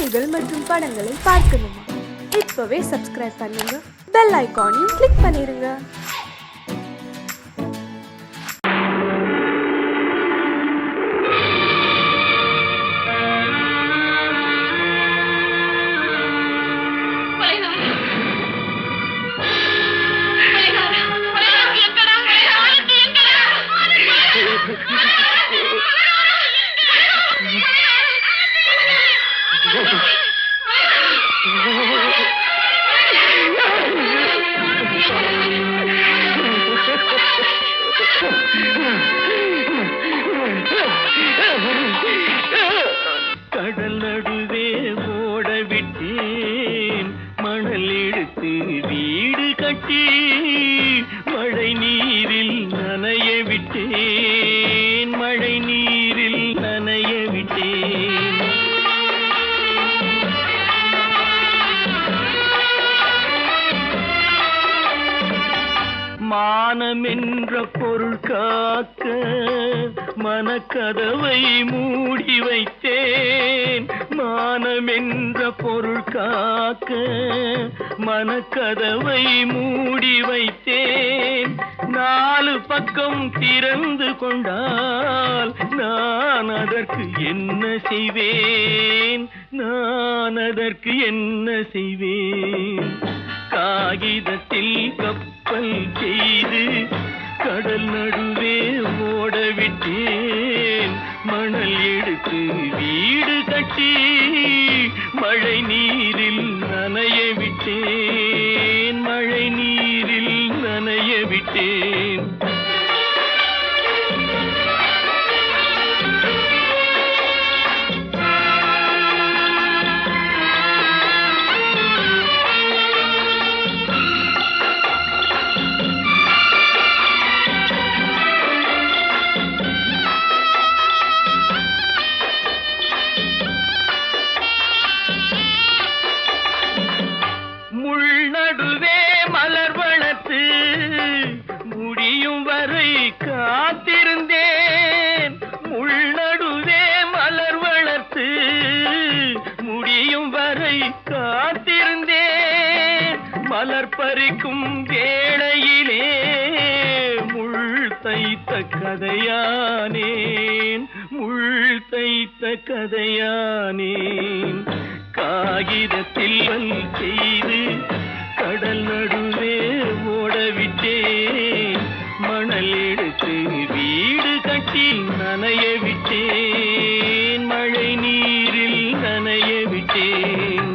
செய்திகள் மற்றும் படங்களை பார்க்கணுமா? இப்பவே சப்ஸ்கிரைப் பண்ணுங்க, பெல் ஐகானையும் கிளிக் பண்ணிருங்க. கடல் நடுவே ஓட விட்டேன், மணல் எடுத்து வீடு கட்டி மழை நீரில் நனைய விட்டேன், மழை நீரில் நனைய விட்டேன். மானம் என்ற பொருள் காக்க மனக்கதவை மூடி வைத்தேன், மானம் என்ற பொருள் காக்க மனக்கதவை மூடி வைத்தேன். 4 பக்கம் திறந்து கொண்டால் நான் அதற்கு என்ன செய்வேன், நான் அதற்கு என்ன செய்வேன்? காகிதத்தில் கப்பல் செய்து கடல் நடுவே ஓட விட்டேன், மணல் எடுத்து வீடு கட்டி மழை நீரில் நனைய விட்டேன், மழை நீரில் நனைய விட்டேன். நடுவே மலர் வளர்த்து முடியும் வரை காத்திருந்தேன், முள்நடுவே மலர் வளர்த்து முடியும் வரை காத்திருந்தேன். மலர் பறிக்கும் வேளையிலே முள் தைத்த கதையானேன், முள் தைத்த கதையானேன். காகிதத்தில் செய்து கடல் நடுவே ஓடவிட்டேன், மணல் எடுத்து வீடு கட்டி நனைய விட்டேன், மழை நீரில் நனைய விட்டேன்.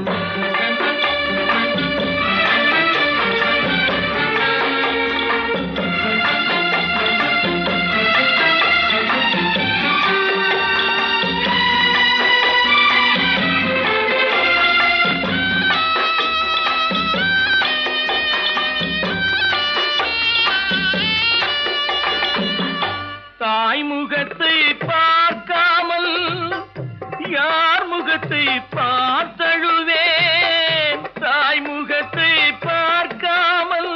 தாய் முகத்தை பார்க்காமல் யார் முகத்தை பார்த்தழுவேன், தாய் முகத்தை பார்க்காமல்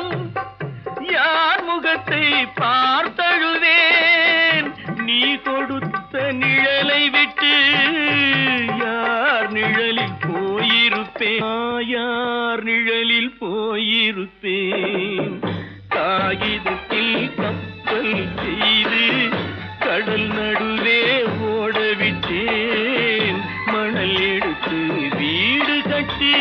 யார் முகத்தை பார்த்தழுவேன். நீ கொடுத்த நிழலை விட்டு யார் நிழலில் போயிருப்பேன், யார் நிழலில் போயிருப்பேன். காகிதத்தில் கப்பல் செய்து கடல் நடுவே ஓடவிட்டேன், மணல் எடுத்து வீடு கட்டி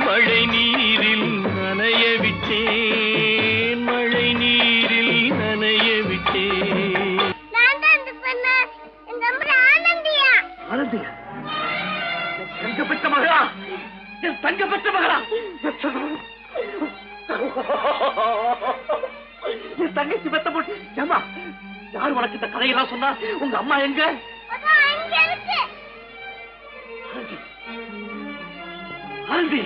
மழை நீரில் நனைய விட்டேன், மழை நீரில் நனைய விட்டேன். ஆனந்தியா, தங்கப்பட்ட மகளா, தங்கப்பட்ட மகளா, தங்கச்சி பெத்த போட்டு ஏமா யார் உனக்கு இந்த கதையெல்லாம் சொன்னா? உங்க அம்மா எங்க? ஆனந்தி,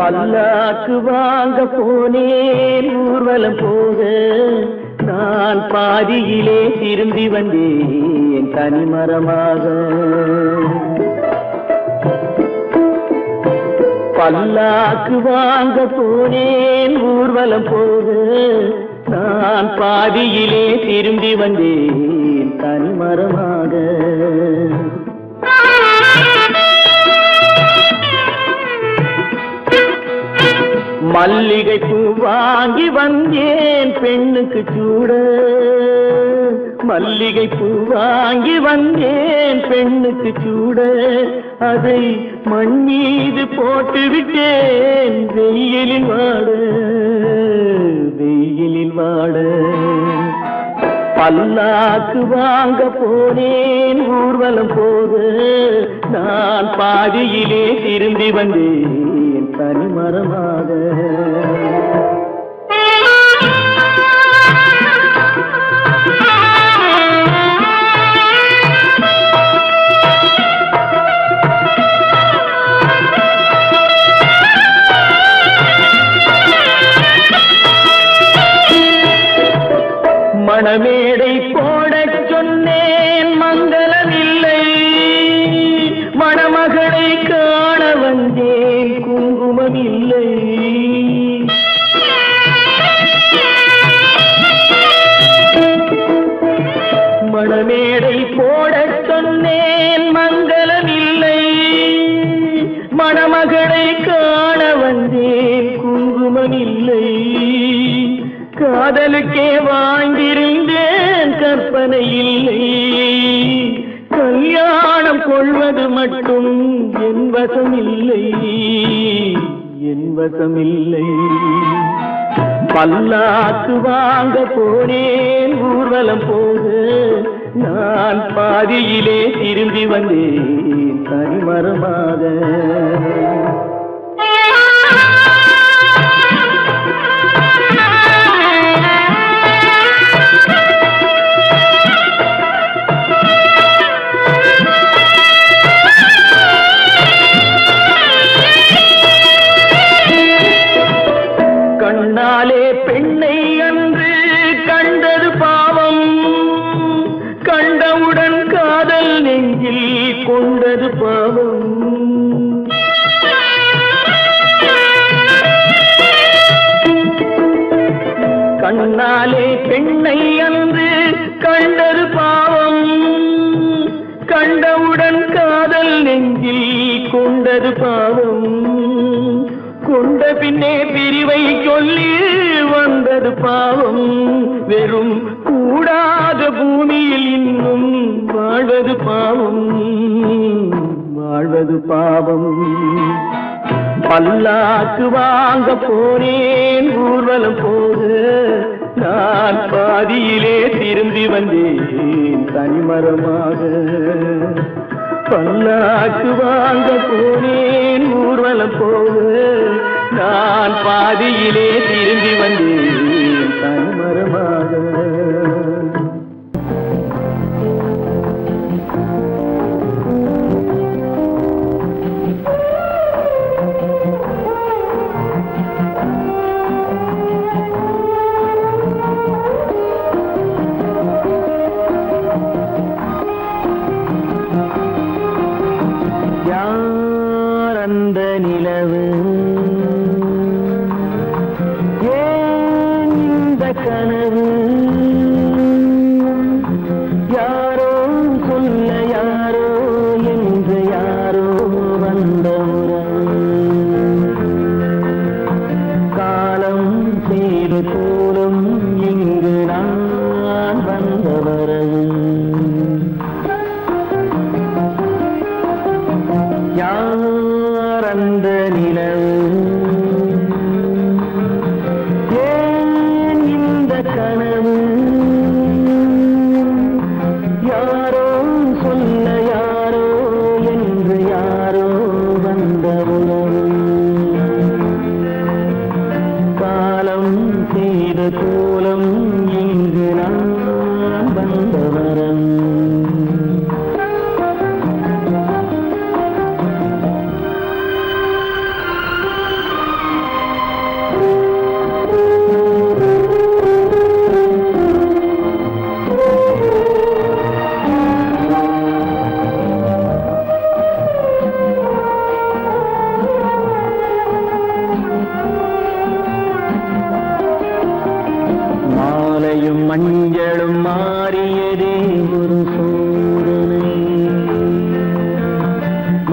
பல்லாக்கு வாங்க போனேன் ஊர்வலம் போக, நான் பாதியிலே திரும்பி வந்தேன் தனிமரமாக. பல்லாக்கு வாங்க போனேன் ஊர்வலம் போக, நான் பாதியிலே திரும்பி வந்தேன் தனிமரமாக. மல்லிகை பூ வாங்கி வந்தேன் பெண்ணுக்கு சூட, மல்லிகை பூ வாங்கி வந்தேன் பெண்ணுக்கு சூட, அதை மண் மீது போட்டு விட்டேன் வெயிலில் வாட, வெயிலில் வாட. பல்லாக்கு வாங்க போனேன் ஊர்வலம் போக, நான் பாதியிலே திரும்பி வந்தேன் தனிமரமாக. மணமேடை போடச் சொன்னேன் மங்களமில்லை, மணமகளை காண வந்தேன் குங்குமமில்லை. மணமேடை போடச் சொன்னேன் மங்களமில்லை, மணமகளை காண வந்தேன் குங்குமமில்லை. காதலுக்கே வாங்கியிருந்தேன் கற்பனை இல்லை, கல்யாணம் கொள்வது மட்டும் என் வசமில்லை, என் வசமில்லை. பல்லாக்கு வாங்க போனேன் ஊர்வலம் போக, நான் பாதியிலே திரும்பி வந்தேன் தனிமரமாக. கண்ணாலே பெண்ணை அன்று கண்டது பாவம், கண்டவுடன் காதல் நெஞ்சில் கொண்டது பாவம். கண்ணாலே பெண்ணை அன்று கண்டது பாவம், கண்டவுடன் காதல் நெஞ்சில் கொண்டது பாவம். கொண்ட பின்னே பிரிவை சொல்லி வந்தது பாவம், வெறும் கூடாத பூமியில் இன்னும் வாழ்வது பாவம், வாழ்வது பாவம். பல்லாக்கு வாங்க போனேன் ஊர்வலம் போக, நான் பாதியிலே திரும்பி வந்தேன் தனிமரமாக. பல்லாக்கு வாங்க போனேன் ஊர்வலம் போக, நான் பாதியிலே திரும்பி வந்தேன் தனிமரமாக. அந்த நிலவு ஏன் இந்த கனவு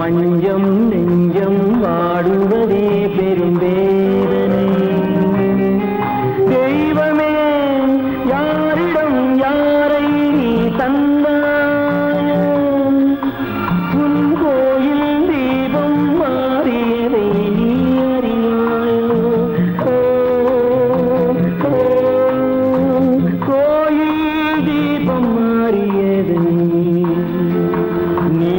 மஞ்சம் நெஞ்சம் வாடுவதே பெரும் வேதனை. தெய்வமே யாரிடம் யாரை தந்தாயோ, உன் கோயில் தீபம் மாறியதை நீ அறியாயோ. கோயில் தீபம் மாறியதை நீ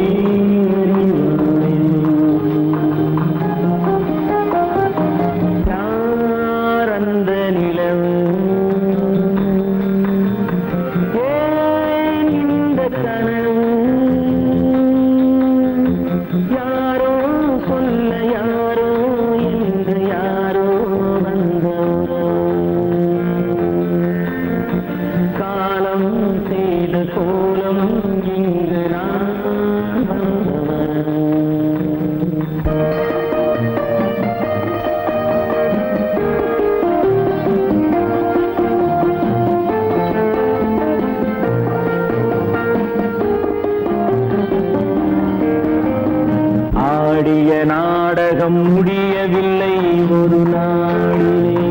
ஆடிய நாடகம் முடியவில்லை ஒரு நாளிலே,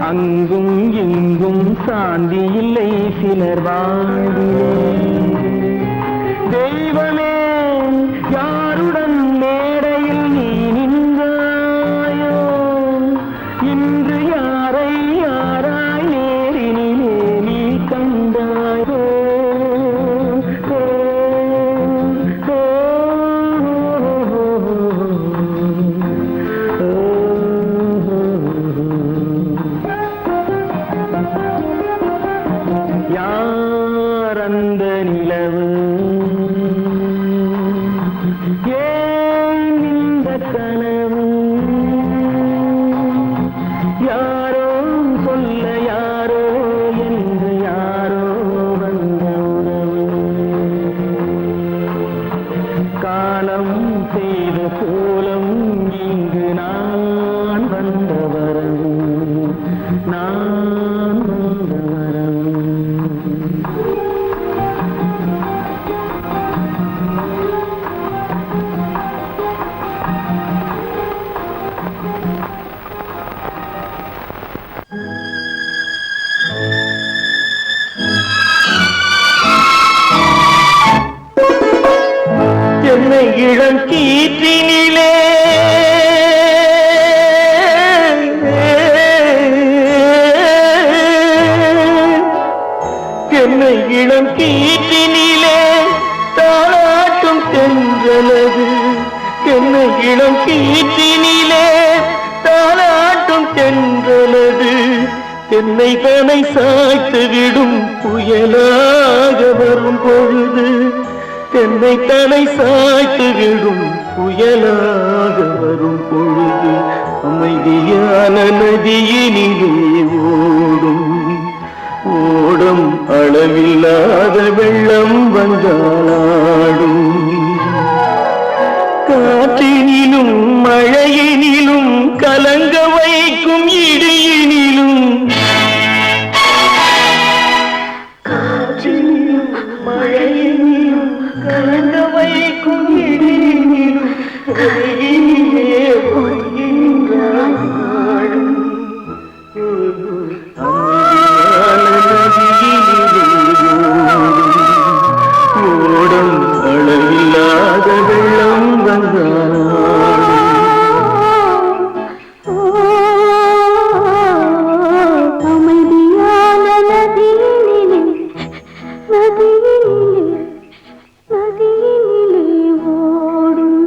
அங்கும் இங்கும் சாந்தி இல்லை சிலர் வாழ்விலே. தெய்வமே யாருடன் மேடையில் நீ நின்றாயோ, இன்று யாரை யாராய் நேரினிலே நீ கண்டாயோ. யார் அந்த நிலவு, ஏன் இந்த கனவு, யாரோ சொல்ல யாரோ என்று யாரோ வந்த உறவு. காலம் செய்த கோலம் இங்கு நான் வந்த வரவு, நான் வந்த வரவு. என்னை இளம் கீற்றினிலே என்னை இளம் கீற்றினிலே தாளாட்டும் தென்றலது, என்னை இளம் கீற்றினிலே தாளாட்டும் தென்றலது. என்னை தனை சாய்த்து விடும் புயலாக வரும் பொழுது, என்னை தலை சாய்த்து விடும் புயலாக வரும் பொழுது, அமைதியான நதியினிலே ஓடும் ஓடும் அளவில்லாத வெள்ளம் வந்தாடும். காற்றினிலும் மழையினிலும் கலங்க வைக்கும் இடியினிலும், காற்றினிலும் மழையினிலும் கலங்க வைக்கும் இடியினிலும் கையினிலே போகின்றான் நாடும். ஓடும் அளவில்லாத வெள்ளம் வந்தாடும். அமைதியான நதியினிலே நதியினிலே நதியினிலே ஓடும்.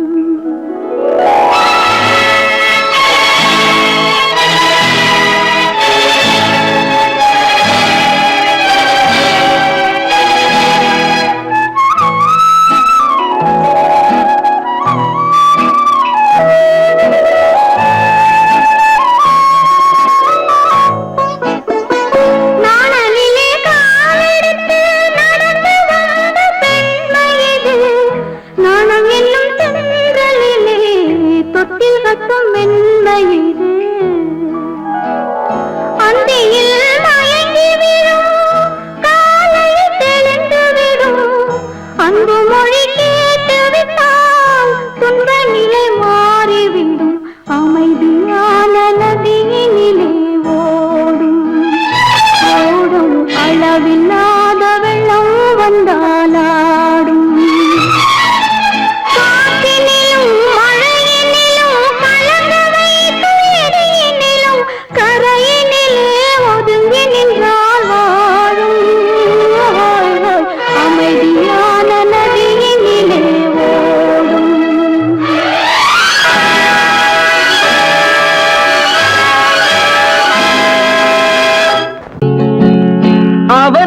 அன்பு மொழி கேட்டு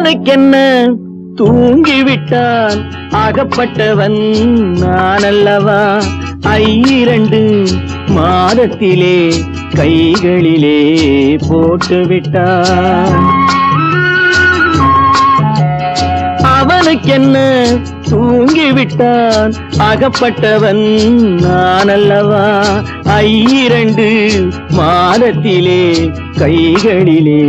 அவனுக்கென்ன தூங்கிவிட்டான் அகப்பட்டவன் நான் அல்லவா 2 மாதத்திலே கைகளிலே போட்டுவிட்டான் அவனுக்கென்ன தூங்கிவிட்டான் அகப்பட்டவன் நான் அல்லவா 2 மாதத்திலே கைகளிலே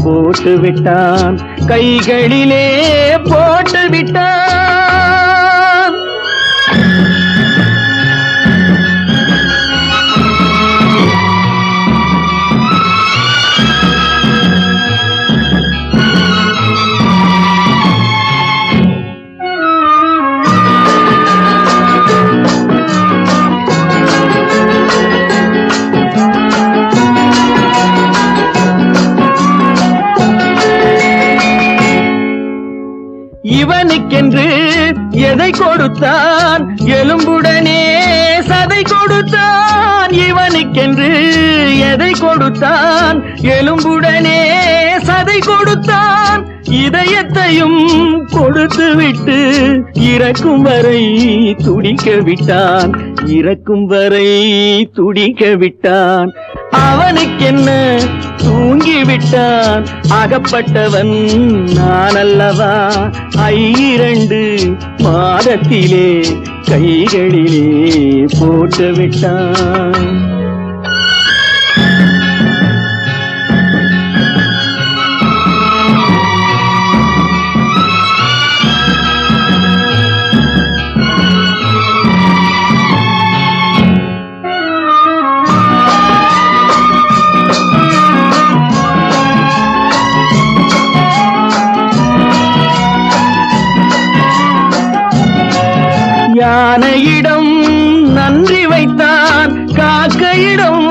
போட்டுவிட்டான் கைகளிலே போட்டுவிட்டான் இவனுக்கென்று எதை கொடுத்தான் எலும்புடனே சதை கொடுத்தான் இவனுக்கென்று எதை கொடுத்தான் எலும்புடனே சதை கொடுத்தான் இதயத்தையும் கொடுத்து விட்டு இறக்கும் வரை துடிக்க விட்டான் இறக்கும் வரை துடிக்க விட்டான் அவனுக்கென்ன தூங்கிவிட்டான் அகப்பட்டவன் நான் அல்லவா 2 மாதத்திலே கைகளிலே போட்டுவிட்டான் யானையிடம் நன்றி வைத்தான் காக்கையிடம்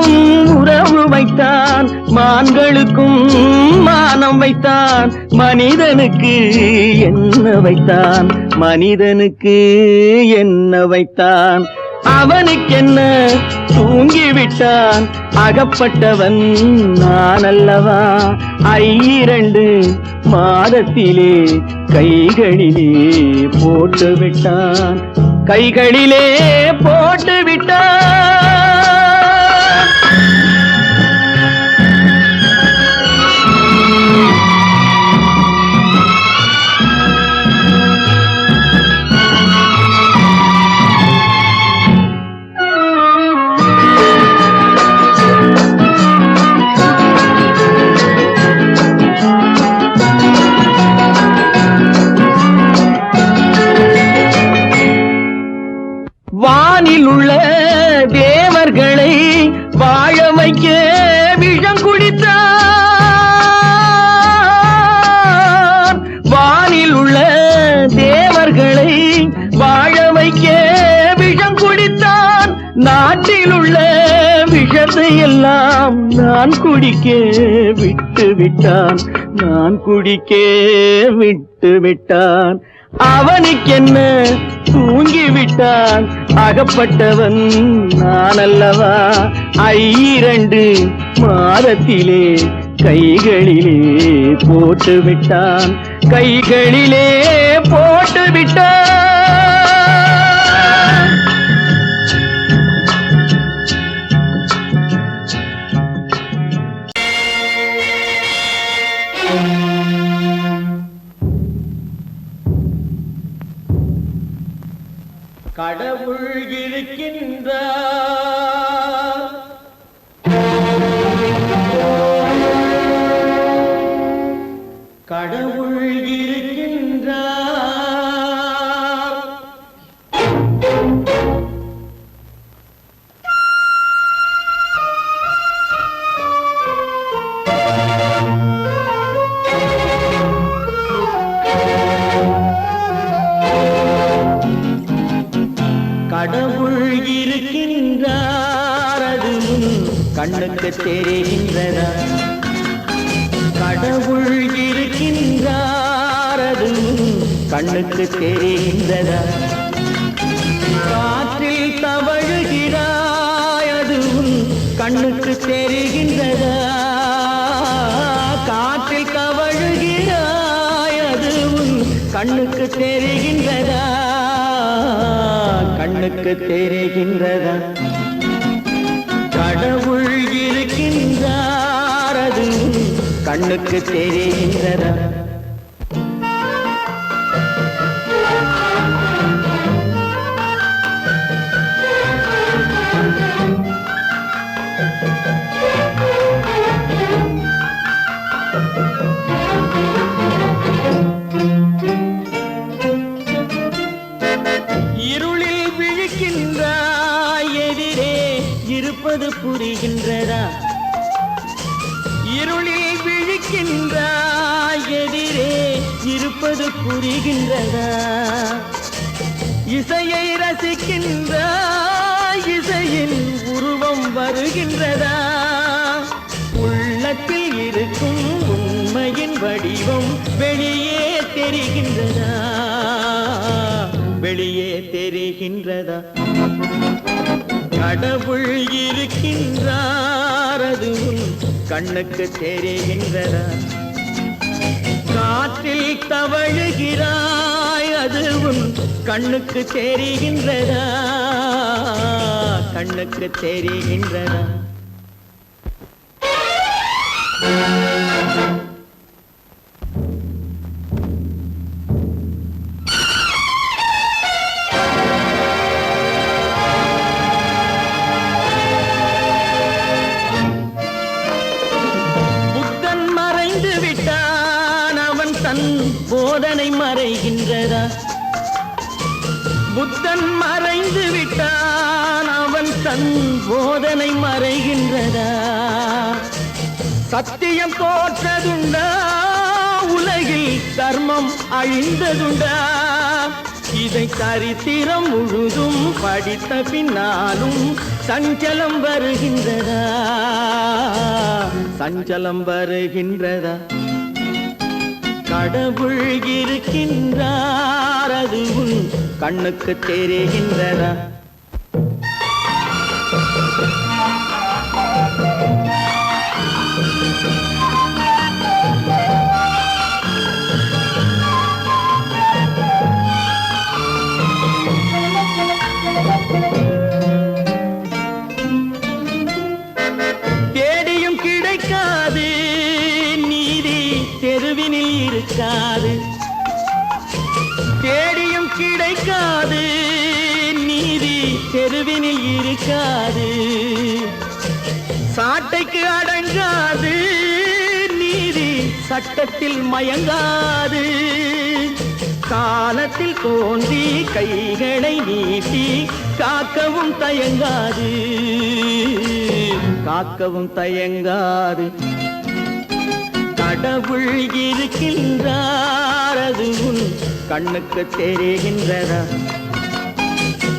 உறவு வைத்தான் மான்களுக்கும் மானம் வைத்தான் மனிதனுக்கு என்ன வைத்தான் மனிதனுக்கு என்ன வைத்தான் அவனுக்கென்ன தூங்கிவிட்டான் அகப்பட்டவன் நான் அல்லவா 2 மாதத்திலே கைகளிலே போட்டுவிட்டான் கைகளிலே போட்டுவிட்டான் வானில் உள்ள தேவர்களை வாழ வைக்க விஷம் குடித்தான் வானில் உள்ள தேவர்களை வாழ வைக்க விஷம் குடித்தான் நாட்டில் உள்ள விஷத்தை எல்லாம் நான் குடிக்க விட்டு விட்டான் நான் குடிக்க விட்டு விட்டான் அவனுக்கென்ன தூங்கிவிட்டான் அகப்பட்டவன் நான் அல்லவா 2 மாதத்திலே கைகளிலே போட்டுவிட்டான் கைகளிலே போட்டுவிட்டான் கடவுள் இருக்கின்றார் கடவுள் இருக்கின்றார் கடவுள் இருக்கின்றார் அது கண்ணுக்கு தெரிகின்றதா கடவுள் இருக்கின்றார் அது கண்ணுக்கு தெரிகின்றதா காற்றில் தவழுகிறாய் அது கண்ணுக்கு தெரிகின்றதா காற்றில் தவழுகிறாய் கண்ணுக்கு தெரிகின்றதா கடவுள் இருக்கின்றார் அது கண்ணுக்கு தெரிகின்றதா இருளில் விழிக்கின்றாய் எதிரே இருப்பது புரிகின்றதா இருளில் விழிக்கின்றாய் எதிரே இருப்பது புரிகின்றதா இசையை ரசிக்கின்றாய் இசையின் உருவம் வருகின்றதா உள்ளத்தில் இருக்கும் உண்மையின் வடிவம் வெளியே தெரிகின்றதா வெளியே தெரிகின்றதா கடவுள் இருக்கின்றார் அதுவும் கண்ணுக்கு தெரிகின்றதா காற்றில் தவழுகிறாய் அதுவும் கண்ணுக்கு தெரிகின்றதா கண்ணுக்கு தெரிகின்றதா போதனை மறைகின்றதா புத்தன் மறைந்து விட்டான் அவன் தன் போதனை மறைகின்றதா சத்தியம் தோற்றதுண்டா உலகில் தர்மம் அழிந்ததுண்டா இதை சரித்திரம் முழுதும் படித்த பின்னாலும் சஞ்சலம் வருகின்றதா சஞ்சலம் வருகின்றதா கடவுள் இருக்கின்றார் அது உன் கண்ணுக்கு தெரிகின்றதா தேடியும் கிடைக்காது நீதி தெருவினில் இருக்காது தேடியும் கிடைக்காது நீதி தெருவினில் இருக்காது சாட்டைக்கு அடங்காது நீதி சட்டத்தில் மயங்காது காலத்தில் தோன்றி கைகளை நீட்டி காக்கவும் தயங்காது காக்கவும் தயங்காது கடவுள் இருக்கின்றார் அது உன் கண்ணுக்கு தெரிகின்றதா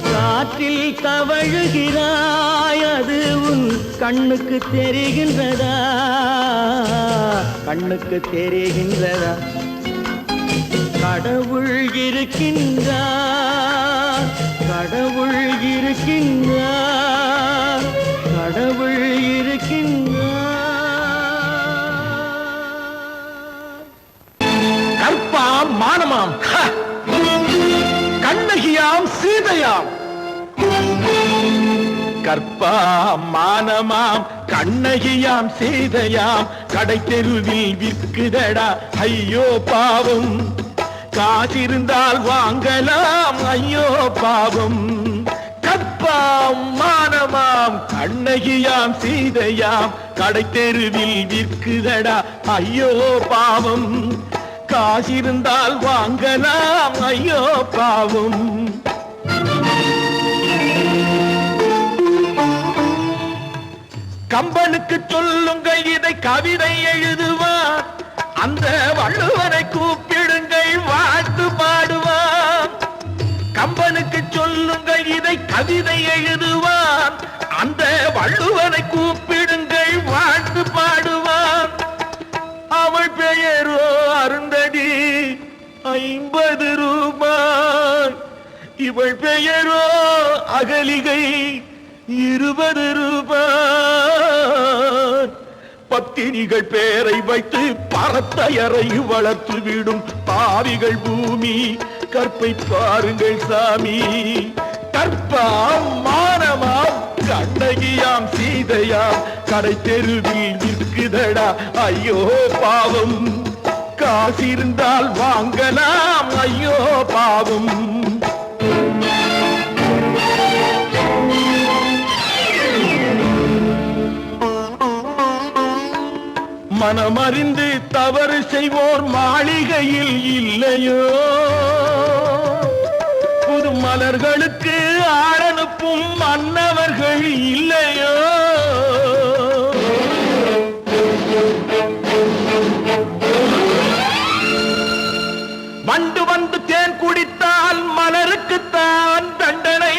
காற்றில் தவழுகிறாய் அது உன் கண்ணுக்கு தெரிகின்றதா கண்ணுக்கு தெரிகின்றதா கடவுள் இருக்கின்றார் கடவுள் இருக்கின்றார் கடவுள் இருக்கின்றார் கற்பாம் மானமாம் கண்ணகியாம் சீதையாம் கற்பாம் மானமாம் கண்ணகியாம் சீதையாம் கடை தெருவில் விற்குதடா ஐயோ பாவம் காசிருந்தால் வாங்கலாம் ஐயோ பாவம் கற்பாம் மானமாம் கண்ணகியாம் சீதையாம் கடை தெருவில் விற்குதடா ஐயோ பாவம் காசிருந்தால் வாங்கலாம் ஐயோ பாவம் கம்பனுக்கு சொல்லுங்கள் இதை கவிதை எழுதுவார் அந்த வள்ளுவனை கூப்பிடுங்கள் வாழ்த்து பாடுவார் கம்பனுக்கு சொல்லுங்கள் இதை கவிதை எழுதுவார் அந்த வள்ளுவனை கூப்பிடுங்கள் வாழ்த்து பாடுவார் அவள் பெயரோ அருந்ததி 50 ரூபாய் இவள் பெயரோ அகலிகை 20 ரூபாய் பத்தினிகள் பேரை வைத்து பரத்தையறை வளர்த்து விடும் பாவிகள் பூமி கற்பை பாருங்கள் சாமி கற்பாம் மானமாம் கண்ணகியாம் சீதையாம் கடை தெருவில் நிற்குதடா ஐயோ பாவம் காசிருந்தால் வாங்கலாம் ஐயோ பாவம் மனமறிந்து தவறு செய்வோர் மாளிகையில் இல்லையோ புது மலர்களுக்கு ஆளனுப்பும் மன்னவர்கள் இல்லையோ வண்டு வந்து தேன் குடித்தால் மலருக்குத்தான் தண்டனை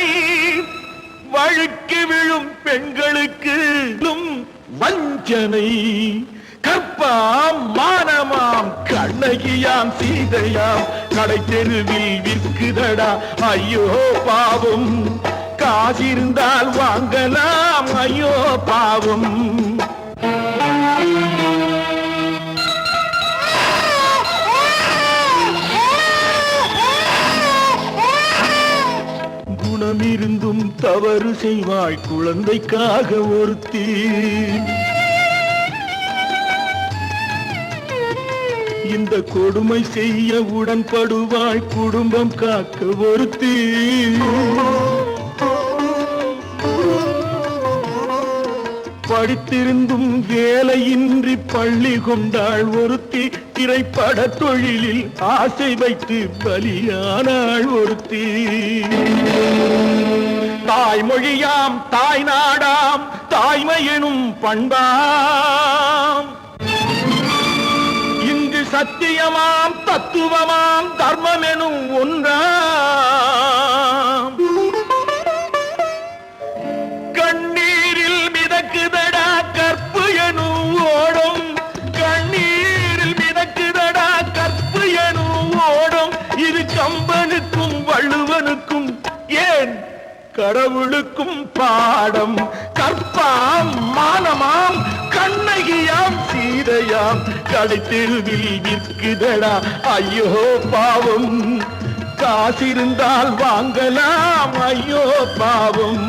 வழுக்கி விழும் பெண்களுக்கு வஞ்சனை கற்பாம் மானமாம் கண்ணகியாம் சீதையாம் கடை தெருவில் விற்குதடா ஐயோ பாவம் காசிருந்தால் வாங்கலாம் ஐயோ பாவம் குணமிருந்தும் தவறு செய்வாய் குழந்தைக்காக ஒருத்தி இந்த கொடுமை செய்ய உடன்படுவாய் குடும்பம் காக்க ஒருத்தி படித்திருந்தும் வேலையின்றி பள்ளி கொண்டாள் ஒருத்தி திரைப்பட தொழிலில் ஆசை வைத்து பலியானாள் ஒருத்தி தாய்மொழியாம் தாய் நாடாம் தாய்மையெனும் பண்பாம் இங்கு சத்தியமாம் தத்துவமாம் தர்மமெனும் ஒன்றாம் கண்ணீரில் மிதக்குதடா கற்பு எனும் ஓடும் கண்ணீரில் மிதக்குதடா கற்பு எனும் ஓடும் இது கம்பனுக்கும் வள்ளுவனுக்கும் ஏன் கடவுளுக்கும் பாடம் கற்பாம் மானமாம் கண்ணகியாம் சீதையாம் கடை தெருவில் விற்குதடா ஐயோ பாவம் காசிருந்தால் வாங்கலாம் ஐயோ பாவம்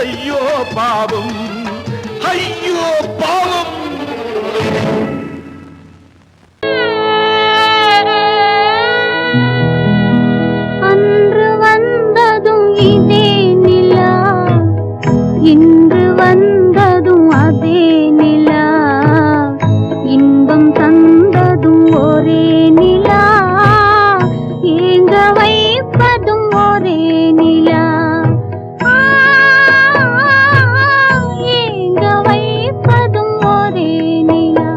ஐயோ பாவம் ஐயோ பாவம் அன்று வந்ததும் இதே நிலா இன்று வந்ததும் அதே நிலா இன்பம் தந்ததும் ஒரே நிலா ஏங்க வைப்பதும் ஒரே நிலா ஏங்க வைப்பதும் ஒரே நிலா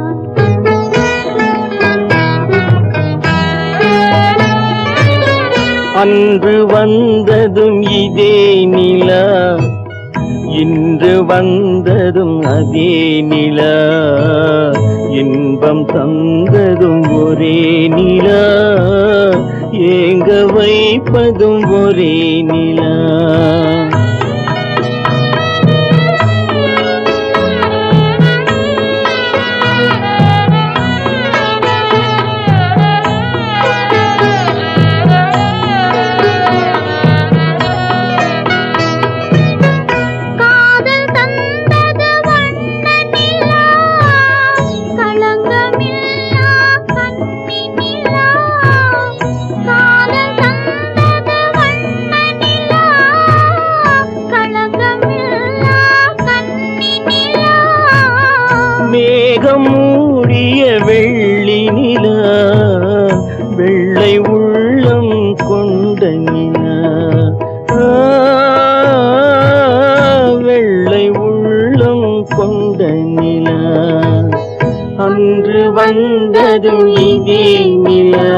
அன்று வந்ததும் இதே நிலா இன்று வந்ததும் அதே நிலா இன்பம் தந்ததும் ஒரே நிலா ஏங்க வைப்பதும் ஒரே நிலா மேகம் மூடிய வெள்ளி நிலா வெள்ளை உள்ளம் கொண்ட நிலா வெள்ளை உள்ளம் கொண்ட நிலா அன்று வந்ததும் இதே நிலா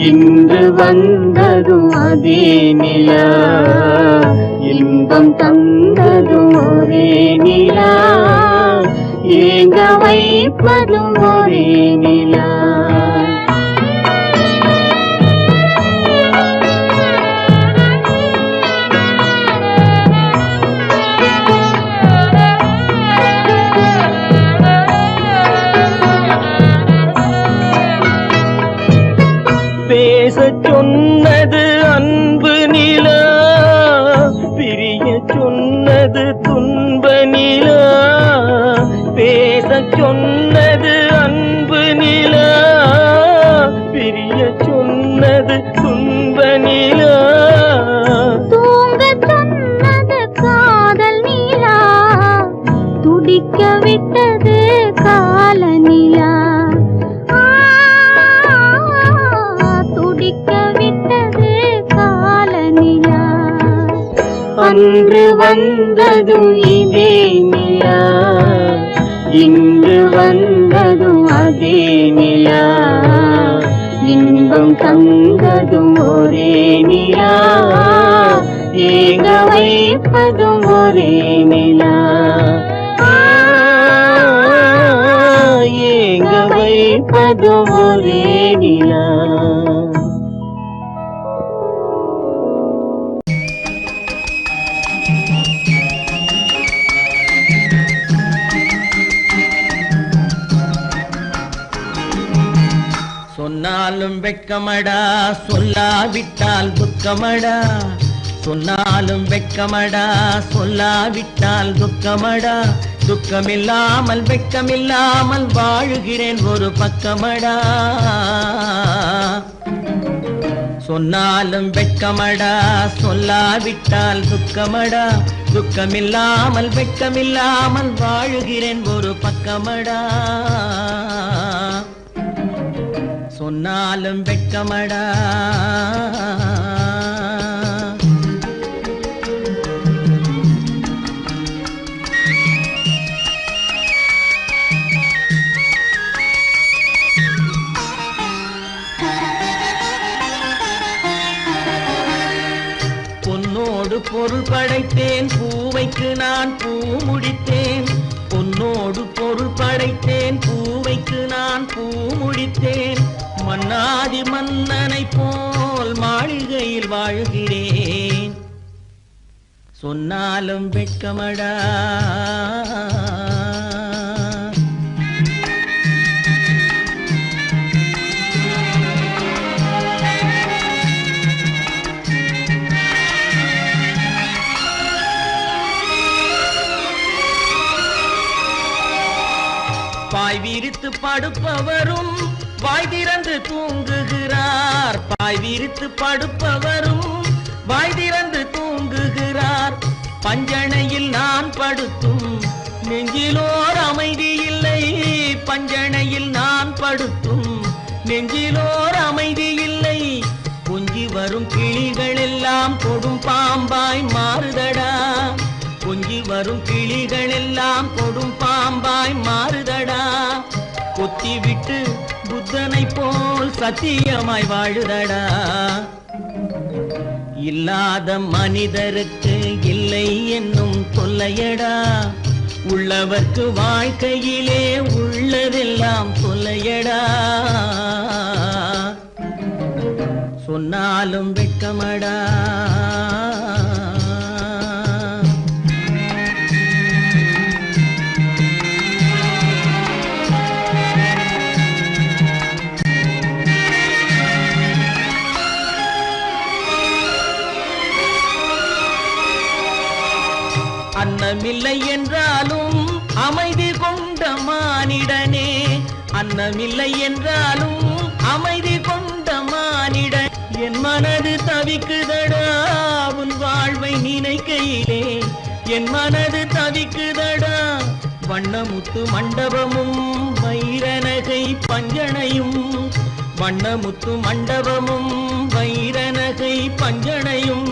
இன்று வந்ததும் அதே நிலா இன்பம் தந்ததும் ஒரே நிலா ஏங்க வைப்பதும் ஒரே நிலா பேசச் சொன்னது அன்பு நிலா அன்று வந்ததும் இதே நிலா, இன்று வந்ததும் அதே நிலா, இன்பம் தந்ததும் ஒரே நிலா, ஏங்க வைப்பதும் ஒரே நிலா, ஏங்க வைப்பதும் ஒரே நிலா. சொன்னாலும் வெட்கமடா, சொல்லாவிட்டால் துக்கமடா. சொன்னாலும் வெட்கமடா, சொல்லாவிட்டால் துக்கமடா. துக்கமில்லாமல் வெட்கமில்லாமல் வாழுகிறேன் ஒரு பக்கமடா. சொன்னாலும் வெட்கமடா, சொல்லாவிட்டால் துக்கமடா. துக்கமில்லாமல் வெட்கமில்லாமல் வாழுகிறேன் ஒரு பக்கமடா. சொன்னாலும் வெட்கமடா. பொன்னோடு பொருள் படைத்தேன், பூவைக்கு நான் பூ முடித்தேன். பொன்னோடு பொருள் படைத்தேன், பூவைக்கு நான் பூ முடித்தேன். மன்னாதி மன்னனை போல் மாளிகையில் வாழ்கிறேன். சொன்னாலும் வெட்கமடா. பாய் விரித்து படுப்பவரும் வாய் திறந்து தூங்குகிறார். பாய் விரித்து படுப்பவரும் வாய் திறந்து தூங்குகிறார். பஞ்சணையில் நான் படுத்தும் நெஞ்சிலோர் அமைதி இல்லை. பஞ்சணையில் நான் படுத்தும் நெஞ்சிலோர் அமைதி இல்லை. கொஞ்சி வரும் கிளிகள் எல்லாம் கொடும் பாம்பாய் மாறுதடா. கொஞ்சி வரும் கிளிகள் எல்லாம் கொடும் பாம்பாய் மாறுதடா. கொத்தி விட்டு புத்தனை போல் சத்தியமாய் வாழுதடா. இல்லாத மனிதருக்கு இல்லை என்னும் தொல்லையடா. உள்ளவர்க்கு வாழ்க்கையிலே உள்ளதெல்லாம் தொல்லையடா. சொன்னாலும் வெட்கமடா. அன்னமில்லை என்றாலும் அமைதி கொண்ட மானிடனே. அன்னமில்லை என்றாலும் அமைதி கொண்ட மானிடன். என் மனது தவிக்குதடா உன் வாழ்வை நினைக்கையிலே. என் மனது தவிக்குதடா. வண்ணமுத்து மண்டபமும் வைரநகை பஞ்சனையும். வண்ணமுத்து மண்டபமும் வைரநகை பஞ்சனையும்.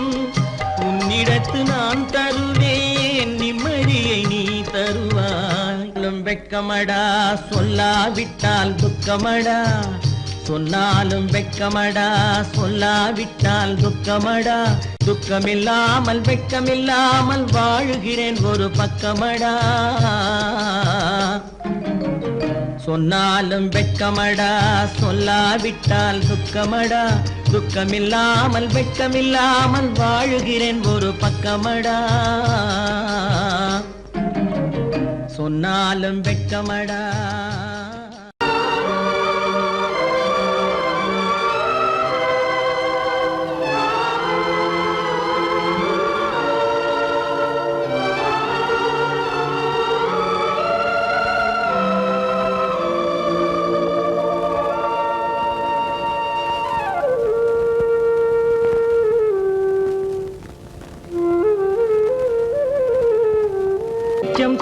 உன்னிடத்து நான் தருவேன், நிம்மதியை நீ தருவாய். வெட்கமடா, சொல்லாவிட்டால் துக்கமடா. சொன்னாலும் வெட்கமடா, சொல்லாவிட்டால் துக்கமடா. துக்கமில்லாமல் வெட்கமில்லாமல் வாழுகிறேன் ஒரு பக்கமடா. சொன்னாலும் வெட்கமடா, சொல்லாவிட்டால் துக்கமடா. துக்கமில்லாமல் வெட்கமில்லாமல் வாழுகிறேன் ஒரு பக்கமடா. சொன்னாலும் வெட்கமடா.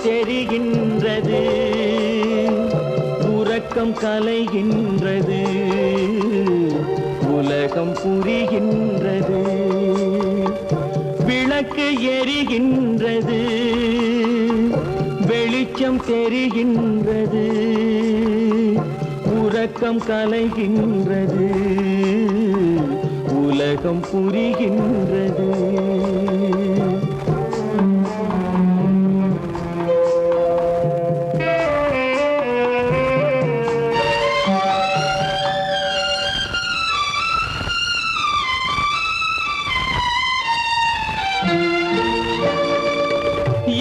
தெரிகின்றது, உறக்கம் கலைகின்றது, உலகம் புரிகின்றது. விளக்கு விளக்கு எரிகின்றது, வெளிச்சம் தெரிகின்றது, உறக்கம் கலைகின்றது, உலகம் புரிகின்றது.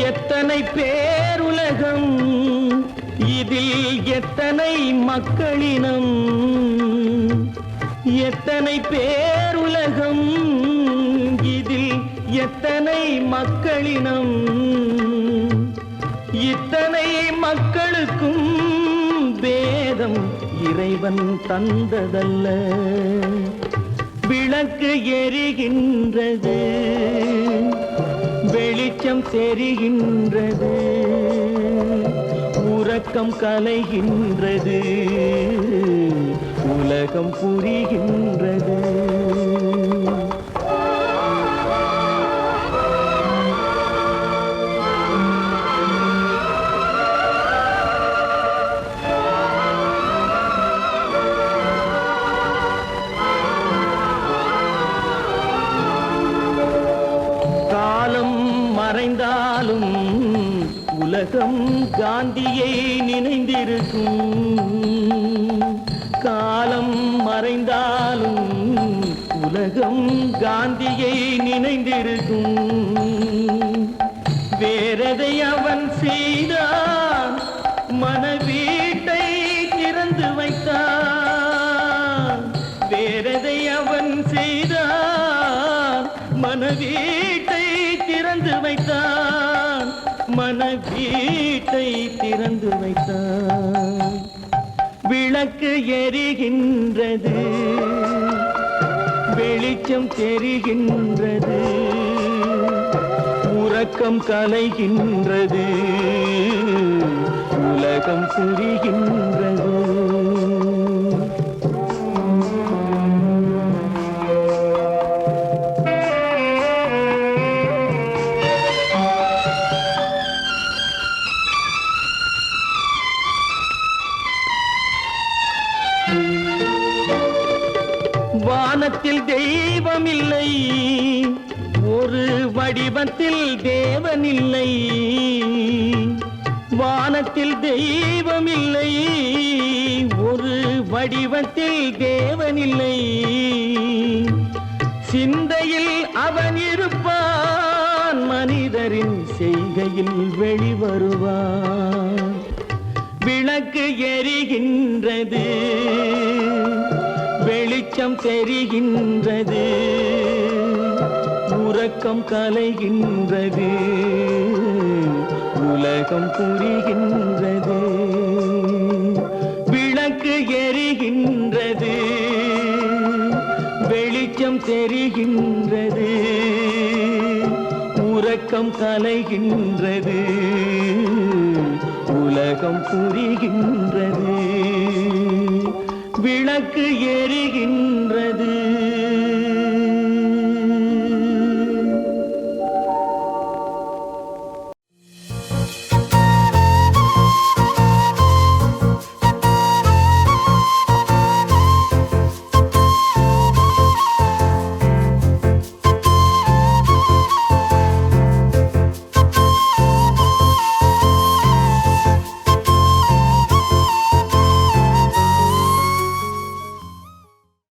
எத்தனை பேருலகம், இதில் எத்தனை மக்களினம், எத்தனை பேருலகம், இதில் எத்தனை மக்களினம், இத்தனை மக்களுக்கும் வேதம் இறைவன் தந்ததல்ல. விளக்கு எரிகின்றது, வெளிச்சம் தெரிகின்றது, உறக்கம் கலைகின்றது, உலகம் புரிகின்றது. காலம் மறைந்தாலும் உலகம் காந்தியை நினைந்திருக்கும். காலம் மறைந்தாலும் உலகம் காந்தியை நினைந்திருக்கும். வேறதை அவன் செய்தான், மனவீட்டை திறந்து வைத்தான். வேறதை அவன் செய்தான், மனவீட்டை திறந்து வைத்தான், மனவீட்டை திறந்து வைத்தான். விளக்கு எரிகின்றது, வெளிச்சம் தெரிகின்றது, உறக்கம் கலைகின்றது, உலகம் புரிகின்றது. வானத்தில் தெய்வம் இல்லை, ஒரு வடிவத்தில் தேவன் இல்லை. வானத்தில் தெய்வம் இல்லை, ஒரு வடிவத்தில் தேவன் இல்லை. சிந்தையில் அவன் இருப்பான், மனிதரின் செய்கையில் வெளிவருவான். விளக்கு எரிகின்றது, வெளிச்சம் தெரிகின்றது, உறக்கம் கலைகின்றது, உலகம் புரிகின்றது. விளக்கு எரிகின்றது, வெளிச்சம் தெரிகின்றது, உறக்கம் கலைகின்றது, உலகம் புரிகின்றது. விளக்கு எரிகின்றது.